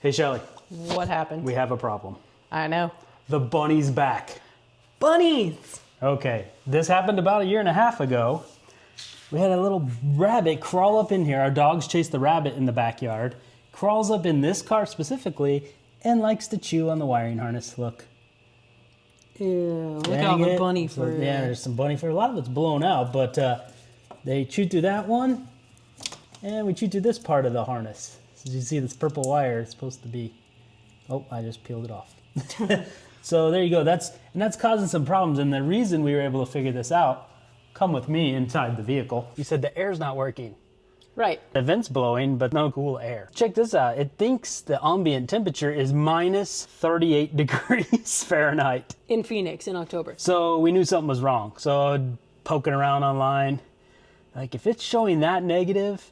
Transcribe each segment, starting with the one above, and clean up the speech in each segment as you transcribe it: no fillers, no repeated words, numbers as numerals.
Hey, Shelly. What happened? We have a problem. I know. The bunny's back. Bunnies! Okay, this happened about a year and a half ago. We had a little rabbit crawl up in here. Our dogs chased the rabbit in the backyard. Crawls up in this car specifically and likes to chew on the wiring harness. Look. Ew, look at all the bunny fur. Yeah, there's some bunny fur. A lot of it's blown out, but they chewed through that one, and we chewed through this part of the harness. So you see this purple wire, it's supposed to be, oh, I just peeled it off. So there you go, that's causing some problems, and the reason we were able to figure this out, come with me inside the vehicle. You said the air's not working. Right. The vent's blowing, but no cool air. Check this out. It thinks the ambient temperature is minus 38 degrees Fahrenheit. In Phoenix in October. So we knew something was wrong. So poking around online, like if it's showing that negative,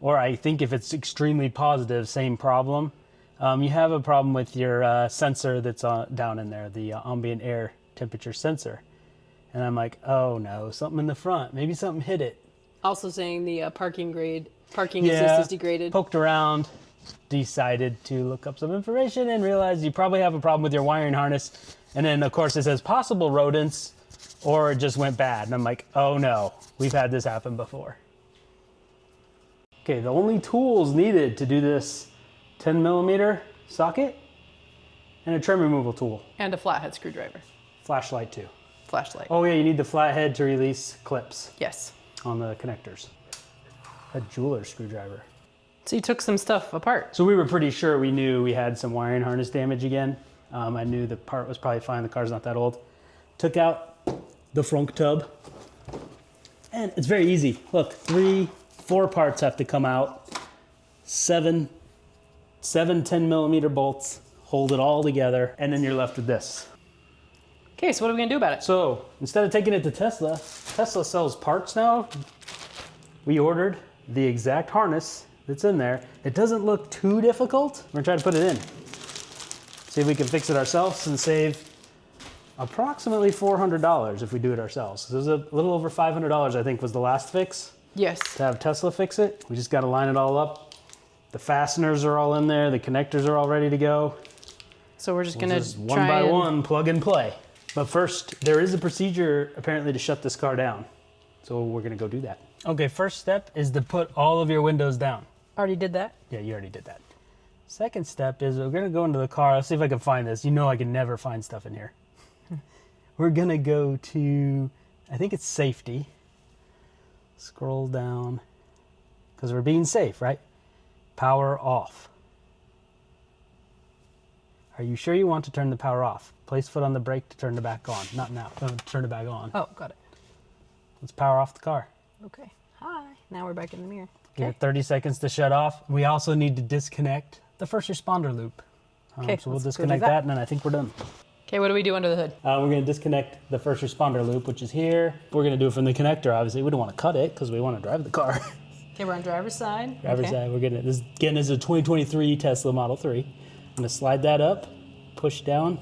or I think if it's extremely positive, same problem, you have a problem with your sensor that's down in there, the ambient air temperature sensor. And I'm like, oh no, something in the front. Maybe something hit it. Also saying the parking assist is degraded. Poked around, decided to look up some information and realized you probably have a problem with your wiring harness. And then of course it says possible rodents, or it just went bad. And I'm like, oh no, we've had this happen before. Okay, the only tools needed to do this 10mm socket and a trim removal tool. And a flathead screwdriver. Flashlight too. Flashlight. Oh yeah, you need the flathead to release clips. Yes. On the connectors. A jeweler's screwdriver. So you took some stuff apart. So we were pretty sure we knew we had some wiring harness damage again. I knew the part was probably fine, the car's not that old. Took out the front tub. And it's very easy. Look, 4 parts have to come out. Seven 10mm bolts, hold it all together, and then you're left with this. Okay, so what are we gonna do about it? So instead of taking it to Tesla sells parts now. We ordered the exact harness that's in there. It doesn't look too difficult. We're gonna try to put it in. See if we can fix it ourselves and save approximately $400 if we do it ourselves. So there's a little over $500 I think was the last fix. Yes. To have Tesla fix it. We just gotta line it all up. The fasteners are all in there. The connectors are all ready to go. So we're just gonna one by one plug and play. But first, there is a procedure apparently to shut this car down. So we're gonna go do that. Okay, first step is to put all of your windows down. Already did that? Yeah, you already did that. Second step is we're gonna go into the car. Let's see if I can find this. You know I can never find stuff in here. We're gonna go to, I think it's safety. Scroll down, because we're being safe, right? Power off. Are you sure you want to turn the power off? Place foot on the brake to turn it back on. Not now, turn it back on. Oh, got it. Let's power off the car. Okay, hi. Now we're back in the mirror. Give Okay. it 30 seconds to shut off. We also need to disconnect the first responder loop. Okay, so we'll let's go do disconnect that. that and then I think we're done. Okay, what do we do under the hood? We're gonna disconnect the first responder loop, which is here. We're gonna do it from the connector, obviously. We don't wanna cut it because we wanna drive the car. Okay, we're on driver's side. Driver's okay. side, we're getting it. This again is a 2023 Tesla Model 3. I'm gonna slide that up, push down,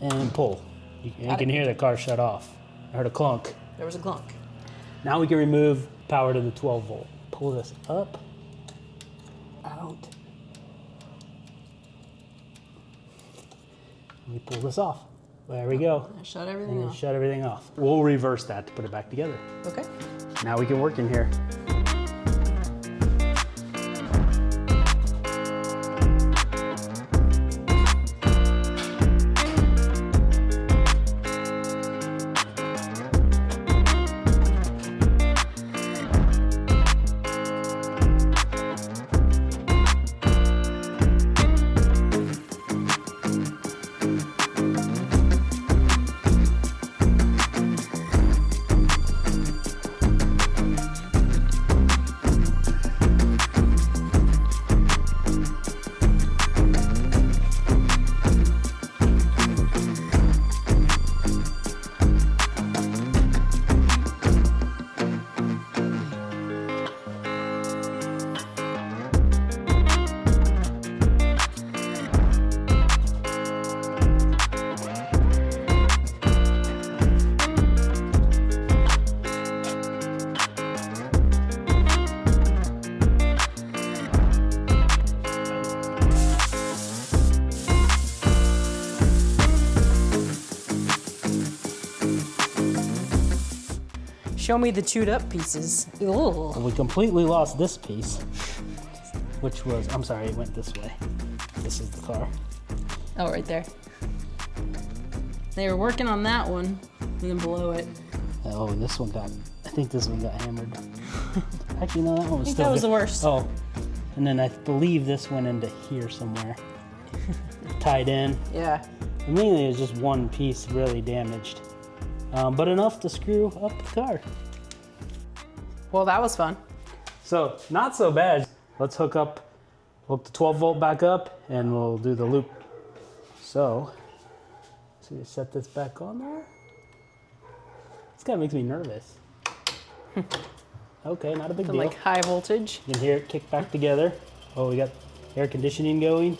and pull. You can hear the car shut off. I heard a clunk. There was a clunk. Now we can remove power to the 12 volt. Pull this up, out. We pull this off. There we go. Shut everything And off. shut everything off. We'll reverse that to put it back together. Okay. Now we can work in here. Show me the chewed up pieces. Ugh. We completely lost this piece, which was, I'm sorry, it went this way. This is the car. Oh, right there. They were working on that one, and then below it. Oh, and this one got, I think this one got hammered. Actually, no, that one was I think still that was good. the worst. Oh, and then I believe this went into here somewhere. Tied in. Yeah. Mainly it was just one piece really damaged, but enough to screw up the car. Well, that was fun. So, not so bad. Let's hook the 12 volt back up and we'll do the loop. So you set this back on there. This kind of makes me nervous. Okay, not a big deal. Like high voltage. You can hear it kick back together. Oh, we got air conditioning going.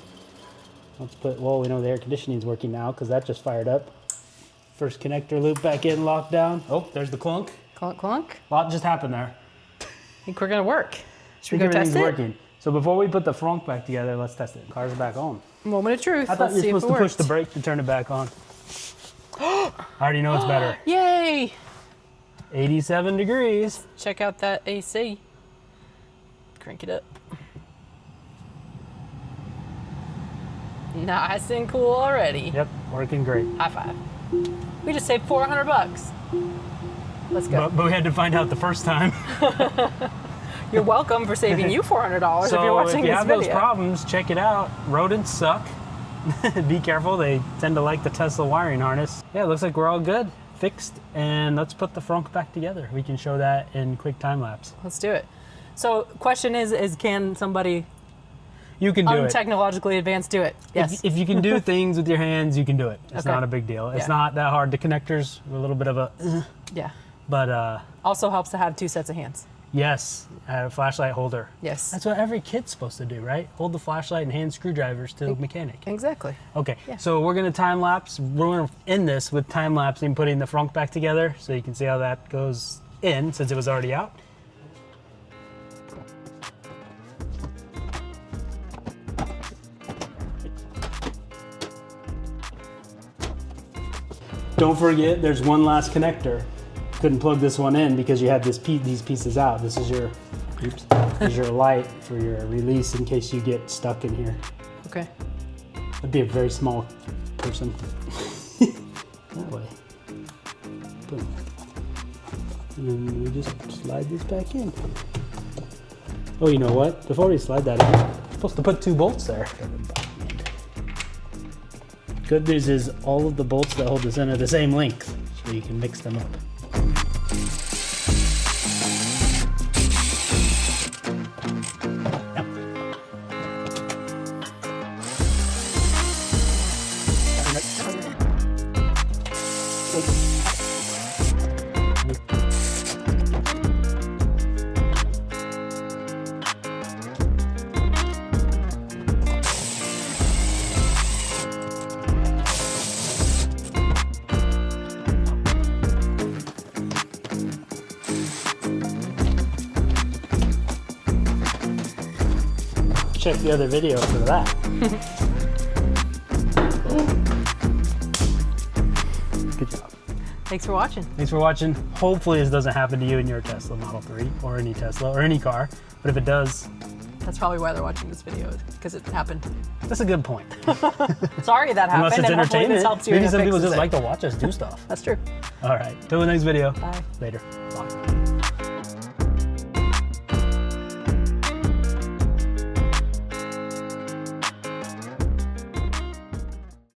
Let's put, well, we know the air conditioning is working now because that just fired up. First connector loop back in, locked down. Oh, there's the clunk. Clunk, clunk. A lot just happened there. I think we're gonna work. Should we go test it? Working. So before we put the frunk back together, let's test it. Car's back on. Moment of truth. I thought Let's you were see if supposed it to push works. the brake to turn it back on. I already know it's better. Yay! 87 degrees. Check out that AC. Crank it up. Nice and cool already. Yep, working great. High five. We just saved $400. Let's go. But we had to find out the first time. You're welcome for saving you $400 if you're So watching if you this have video. those problems, check it out. Rodents suck. Be careful, they tend to like the Tesla wiring harness. Yeah, it looks like we're all good, fixed, and let's put the frunk back together. We can show that in quick time lapse. Let's do it. So question is can somebody You can do it. untechnologically advanced do it? Yes. If you can do things with your hands, you can do it. It's Okay. not a big deal. It's Yeah. not that hard. The connectors are a little bit of a, Yeah. but Also helps to have two sets of hands. yes, a flashlight holder. Yes. That's what every kid's supposed to do, right? Hold the flashlight and hand screwdrivers to the mechanic. Exactly. Okay, Yeah. so we're gonna time lapse. We're gonna end this with time lapsing, putting the frunk back together, so you can see how that goes in since it was already out. Don't forget, there's one last connector. Couldn't plug this one in because you had these pieces out. This is your, oops, this is your light for your release in case you get stuck in here. Okay. That'd be a very small person. That way. Boom. And then we just slide this back in. Oh, you know what? Before we slide that in, we're supposed to put 2 bolts there. Good news is all of the bolts that hold this in are the same length, so you can mix them up. Check the other video for that. Good job. Thanks for watching. Thanks for watching. Hopefully this doesn't happen to you in your Tesla Model 3 or any Tesla or any car. But if it does, That's probably why they're watching this video, because it happened. that's a good point. Sorry that happened. Unless it's and hopefully entertainment. this helps you Maybe and some people fixes just it. like to watch us do stuff. That's true. All right. Till the next video. Bye. Later. Bye.